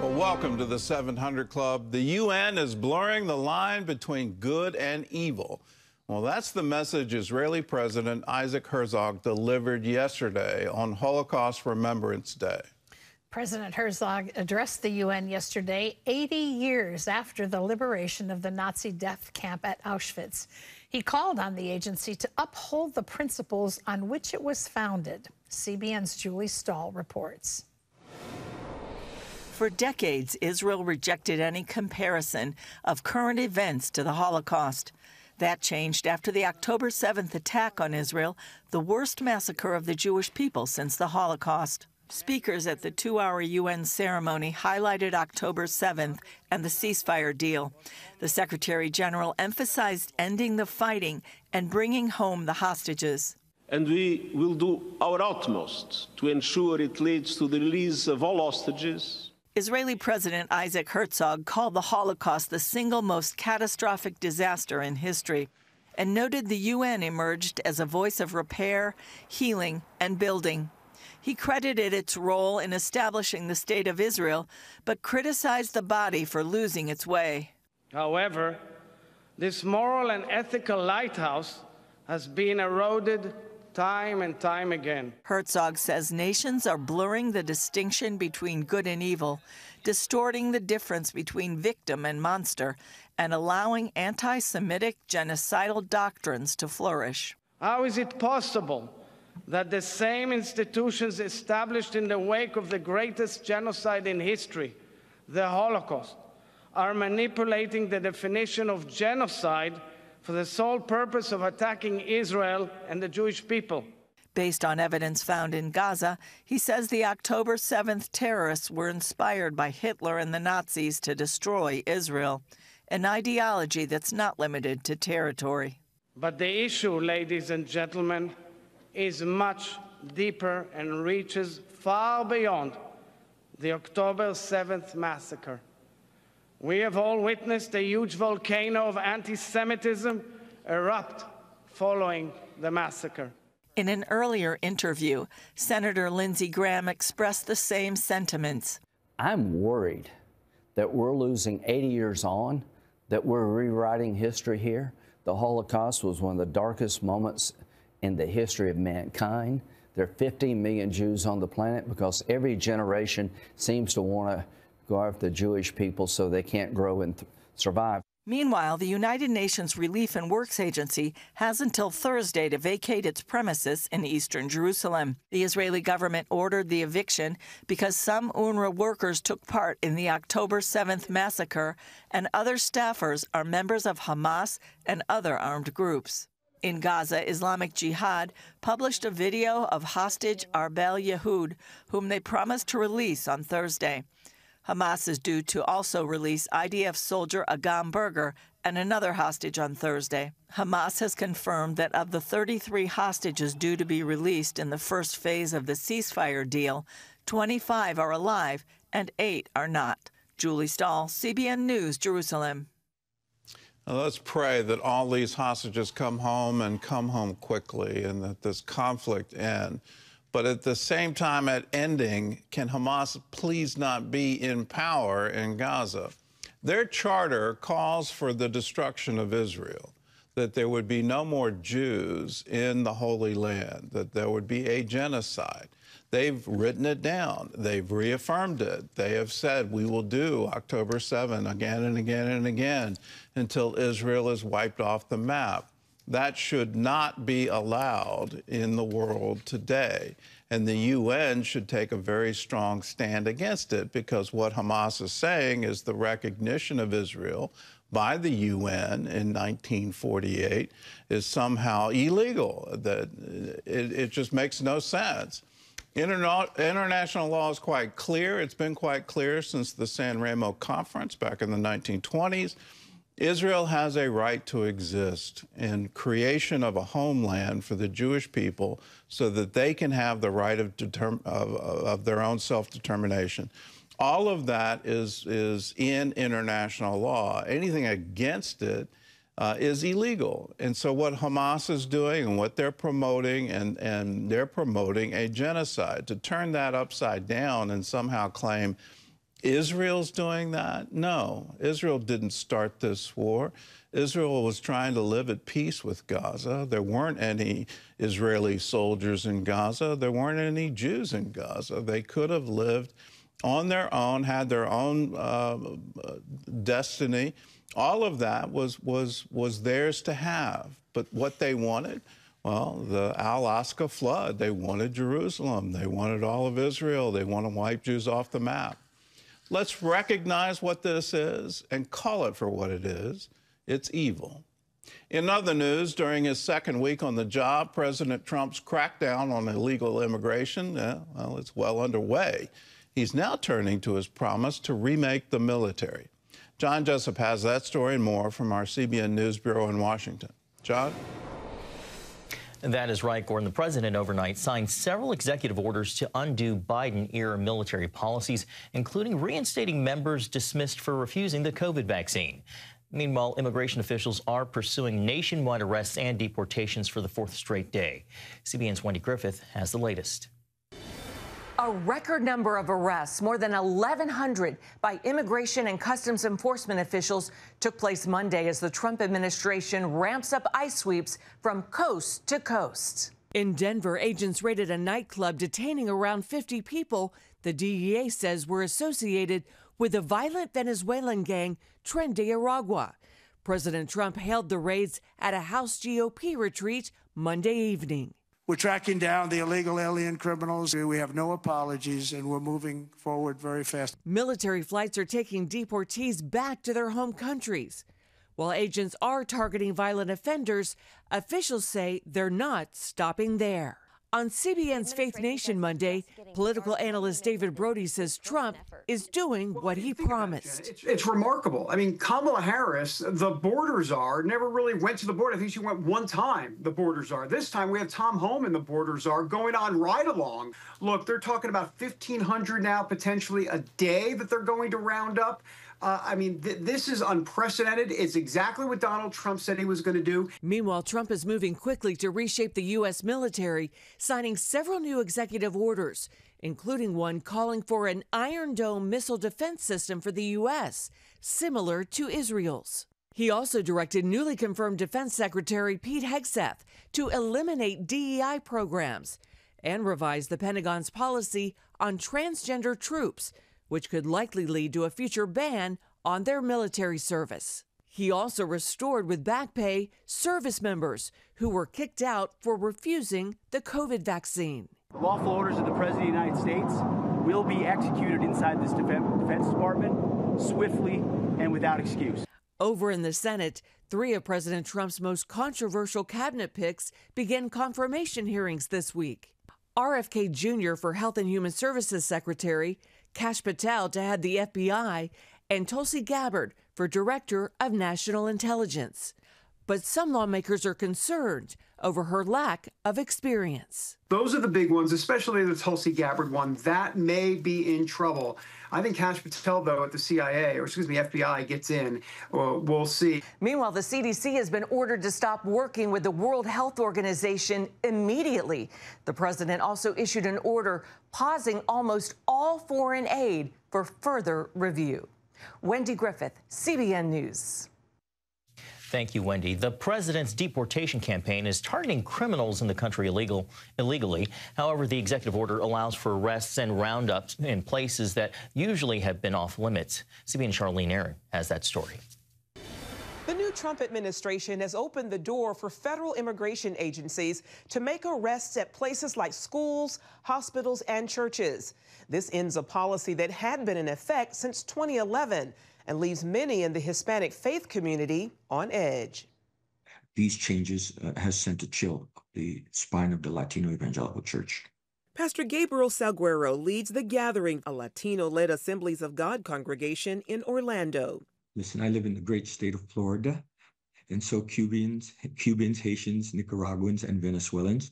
Well, welcome to the 700 Club. The UN is blurring the line between good and evil. Well, that's the message Israeli President Isaac Herzog delivered yesterday on Holocaust Remembrance Day. President Herzog addressed the UN yesterday, 80 years after the liberation of the Nazi death camp at Auschwitz. He called on the agency to uphold the principles on which it was founded. CBN's Julie Stahl reports. For decades, Israel rejected any comparison of current events to the Holocaust. That changed after the October 7th attack on Israel, the worst massacre of the Jewish people since the Holocaust. Speakers at the 2-hour UN ceremony highlighted October 7th and the ceasefire deal. The Secretary General emphasized ending the fighting and bringing home the hostages. And we will do our utmost to ensure it leads to the release of all hostages. Israeli President Isaac Herzog called the Holocaust the single most catastrophic disaster in history and noted the UN emerged as a voice of repair, healing, and building. He credited its role in establishing the State of Israel, but criticized the body for losing its way. However, this moral and ethical lighthouse has been eroded time and time again. Herzog says nations are blurring the distinction between good and evil, distorting the difference between victim and monster, and allowing anti-Semitic genocidal doctrines to flourish. How is it possible that the same institutions established in the wake of the greatest genocide in history, the Holocaust, are manipulating the definition of genocide for the sole purpose of attacking Israel and the Jewish people? Based on evidence found in Gaza, he says the October 7th terrorists were inspired by Hitler and the Nazis to destroy Israel, an ideology that's not limited to territory. But the issue, ladies and gentlemen, is much deeper and reaches far beyond the October 7th massacre. We have all witnessed a huge volcano of anti-Semitism erupt following the massacre. In an earlier interview, Senator Lindsey Graham expressed the same sentiments. I'm worried that we're losing 80 years on, that we're rewriting history here. The Holocaust was one of the darkest moments in the history of mankind. There are 15 million Jews on the planet because every generation seems to want to go after the Jewish people so they can't grow and survive. Meanwhile, the United Nations Relief and Works Agency has until Thursday to vacate its premises in eastern Jerusalem. The Israeli government ordered the eviction because some UNRWA workers took part in the October 7th massacre, and other staffers are members of Hamas and other armed groups. In Gaza, Islamic Jihad published a video of hostage Arbel Yehud, whom they promised to release on Thursday. Hamas is due to also release IDF soldier Agam Berger and another hostage on Thursday. Hamas has confirmed that of the 33 hostages due to be released in the first phase of the ceasefire deal, 25 are alive and 8 are not. Julie Stahl, CBN News, Jerusalem. Now, let's pray that all these hostages come home and come home quickly and that this conflict ends. But at the same time, at ending, can Hamas please not be in power in Gaza? Their charter calls for the destruction of Israel, that there would be no more Jews in the Holy Land, that there would be a genocide. They've written it down. They've reaffirmed it. They have said, we will do October 7 again and again and again until Israel is wiped off the map. That should not be allowed in the world today. And the UN should take a very strong stand against it, because what Hamas is saying is the recognition of Israel by the UN in 1948 is somehow illegal, that it just makes no sense. International law is quite clear. It's been quite clear since the San Remo Conference back in the 1920s. Israel has a right to exist in creation of a homeland for the Jewish people so that they can have the right of their own self-determination. All of that is in international law. Anything against it is illegal. And so what Hamas is doing and what they're promoting, and they're promoting a genocide. To turn that upside down and somehow claim Israel's doing that? No, Israel didn't start this war. Israel was trying to live at peace with Gaza. There weren't any Israeli soldiers in Gaza. There weren't any Jews in Gaza. They could have lived on their own, had their own destiny. All of that was theirs to have. But what they wanted, well, the Al-Aqsa flood, they wanted Jerusalem. They wanted all of Israel. They want to wipe Jews off the map. Let's recognize what this is and call it for what it is. It's evil. In other news, during his second week on the job, President Trump's crackdown on illegal immigration, well, it's well underway. He's now turning to his promise to remake the military. John Jessup has that story and more from our CBN News Bureau in Washington. John? That is right, Gordon. The president overnight signed several executive orders to undo Biden-era military policies, including reinstating members dismissed for refusing the COVID vaccine. Meanwhile, immigration officials are pursuing nationwide arrests and deportations for the fourth straight day. CBN's Wendy Griffith has the latest. A record number of arrests, more than 1,100 by immigration and customs enforcement officials, took place Monday as the Trump administration ramps up ICE sweeps from coast to coast. In Denver, agents raided a nightclub detaining around 50 people the DEA says were associated with the violent Venezuelan gang Tren de Aragua. President Trump hailed the raids at a House GOP retreat Monday evening. We're tracking down the illegal alien criminals. We have no apologies, and we're moving forward very fast. Military flights are taking deportees back to their home countries. While agents are targeting violent offenders, officials say they're not stopping there. On CBN's Faith Nation Monday, political analyst David Brody says Trump is doing what he promised. It's remarkable. I mean, Kamala Harris, the border czar, never really went to the border. I think she went one time, the border czar. This time we have Tom Homan, the border czar, going on right along. Look, they're talking about 1,500 now, potentially a day that they're going to round up. I mean, this is unprecedented. It's exactly what Donald Trump said he was going to do. Meanwhile, Trump is moving quickly to reshape the U.S. military, signing several new executive orders, including one calling for an Iron Dome missile defense system for the U.S., similar to Israel's. He also directed newly confirmed Defense Secretary Pete Hegseth to eliminate DEI programs and revise the Pentagon's policy on transgender troops, which could likely lead to a future ban on their military service. He also restored with back pay service members who were kicked out for refusing the COVID vaccine. The lawful orders of the President of the United States will be executed inside this Defense Department swiftly and without excuse. Over in the Senate, 3 of President Trump's most controversial cabinet picks began confirmation hearings this week. RFK Jr. for Health and Human Services Secretary, Kash Patel to head the FBI, and Tulsi Gabbard for Director of National Intelligence. But some lawmakers are concerned over her lack of experience. Those are the big ones, especially the Tulsi Gabbard one. That may be in trouble. I think Kash Patel, though, at the CIA, or excuse me, FBI, gets in. We'll see. Meanwhile, the CDC has been ordered to stop working with the World Health Organization immediately. The president also issued an order pausing almost all foreign aid for further review. Wendy Griffith, CBN News. Thank you, Wendy. The president's deportation campaign is targeting criminals in the country illegally. However, the executive order allows for arrests and roundups in places that usually have been off limits. CBN's Charlene Aaron has that story. The new Trump administration has opened the door for federal immigration agencies to make arrests at places like schools, hospitals, and churches. This ends a policy that had been in effect since 2011 and leaves many in the Hispanic faith community on edge. These changes has sent a chill up the spine of the Latino Evangelical Church. Pastor Gabriel Salguero leads the Gathering, a Latino-led Assemblies of God congregation in Orlando. Listen, I live in the great state of Florida, and so Cubans, Haitians, Nicaraguans, and Venezuelans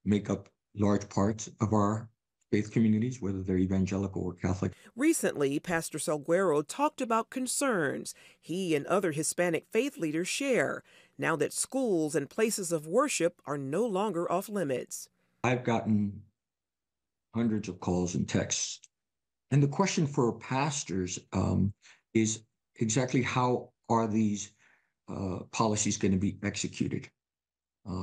make up large parts of our faith communities, whether they're evangelical or Catholic. Recently, Pastor Salguero talked about concerns he and other Hispanic faith leaders share now that schools and places of worship are no longer off limits. I've gotten hundreds of calls and texts And the question for pastors is exactly how are these policies going to be executed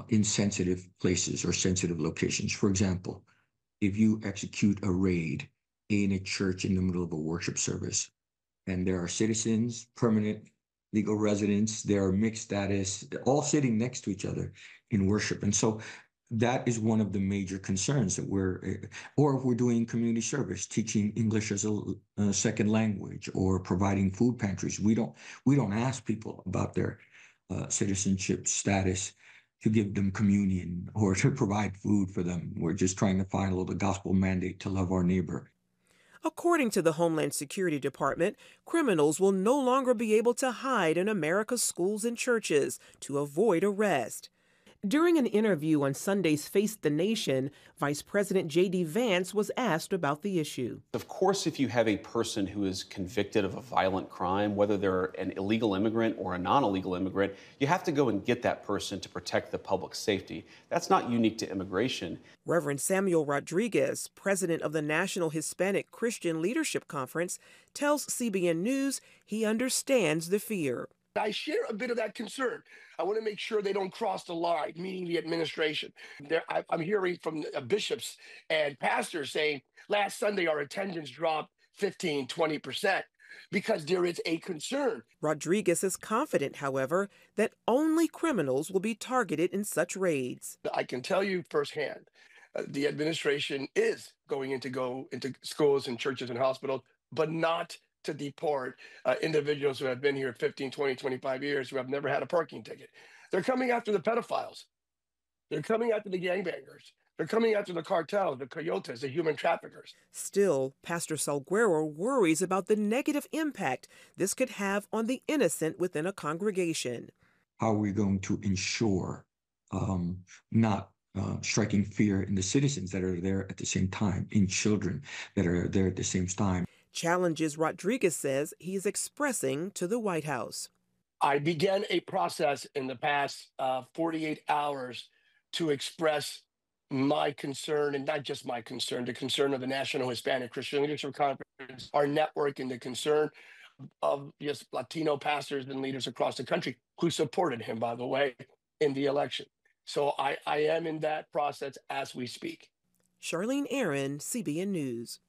in sensitive places or sensitive locations? For example, if you execute a raid in a church in the middle of a worship service, and there are citizens, permanent legal residents, there are mixed status, all sitting next to each other in worship. And so that is one of the major concerns that or if we're doing community service, teaching English as a second language, or providing food pantries. We don't ask people about their citizenship status to give them communion or to provide food for them. We're just trying to follow the gospel mandate to love our neighbor. According to the Homeland Security Department, criminals will no longer be able to hide in America's schools and churches to avoid arrest. During an interview on Sunday's Face the Nation, Vice President J.D. Vance was asked about the issue. Of course, if you have a person who is convicted of a violent crime, whether they're an illegal immigrant or a non-illegal immigrant, you have to go and get that person to protect the public safety. That's not unique to immigration. Reverend Samuel Rodriguez, president of the National Hispanic Christian Leadership Conference, tells CBN News he understands the fear. I share a bit of that concern. I want to make sure they don't cross the line, meaning the administration. I'm hearing from bishops and pastors saying last Sunday our attendance dropped 15, 20% because there is a concern. Rodriguez is confident, however, that only criminals will be targeted in such raids. I can tell you firsthand, the administration is going into schools and churches and hospitals, but not to deport individuals who have been here 15, 20, 25 years who have never had a parking ticket. They're coming after the pedophiles. They're coming after the gangbangers. They're coming after the cartels, the coyotes, the human traffickers. Still, Pastor Salguero worries about the negative impact this could have on the innocent within a congregation. How are we going to ensure not striking fear in the citizens that are there at the same time, in children that are there at the same time? Challenges Rodriguez says he is expressing to the White House. I began a process in the past 48 hours to express my concern, and not just my concern, the concern of the National Hispanic Christian Leadership Conference, our network, and the concern of just Latino pastors and leaders across the country who supported him, by the way, in the election. So I am in that process as we speak. Charlene Aaron, CBN News.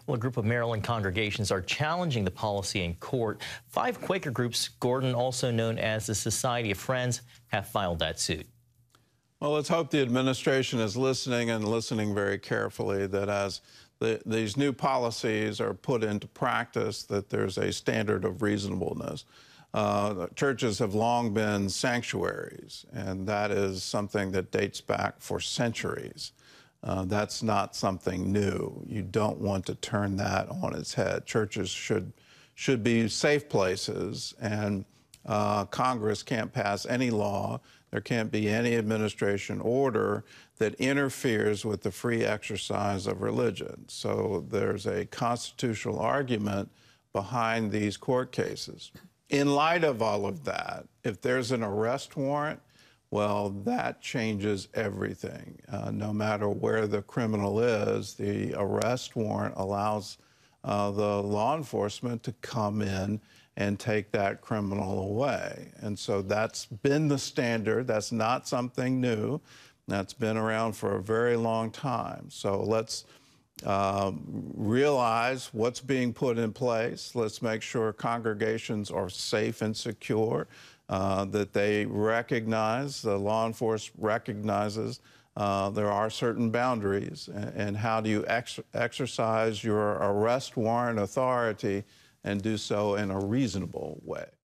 Well, a group of Maryland congregations are challenging the policy in court. 5 Quaker groups, Gordon, also known as the Society of Friends, have filed that suit. Well, let's hope the administration is listening and listening very carefully, that as these new policies are put into practice, that there's a standard of reasonableness. Churches have long been sanctuaries, and that is something that dates back for centuries. That's not something new. You don't want to turn that on its head. Churches should be safe places, and Congress can't pass any law. There can't be any administration order that interferes with the free exercise of religion. So there's a constitutional argument behind these court cases. In light of all of that, if there's an arrest warrant, well, that changes everything. No matter where the criminal is, the arrest warrant allows the law enforcement to come in and take that criminal away. And so that's been the standard. That's not something new. That's been around for a very long time. So let's realize what's being put in place. Let's make sure congregations are safe and secure, that they recognize, the law enforcement recognizes there are certain boundaries, and how do you exercise your arrest warrant authority and do so in a reasonable way.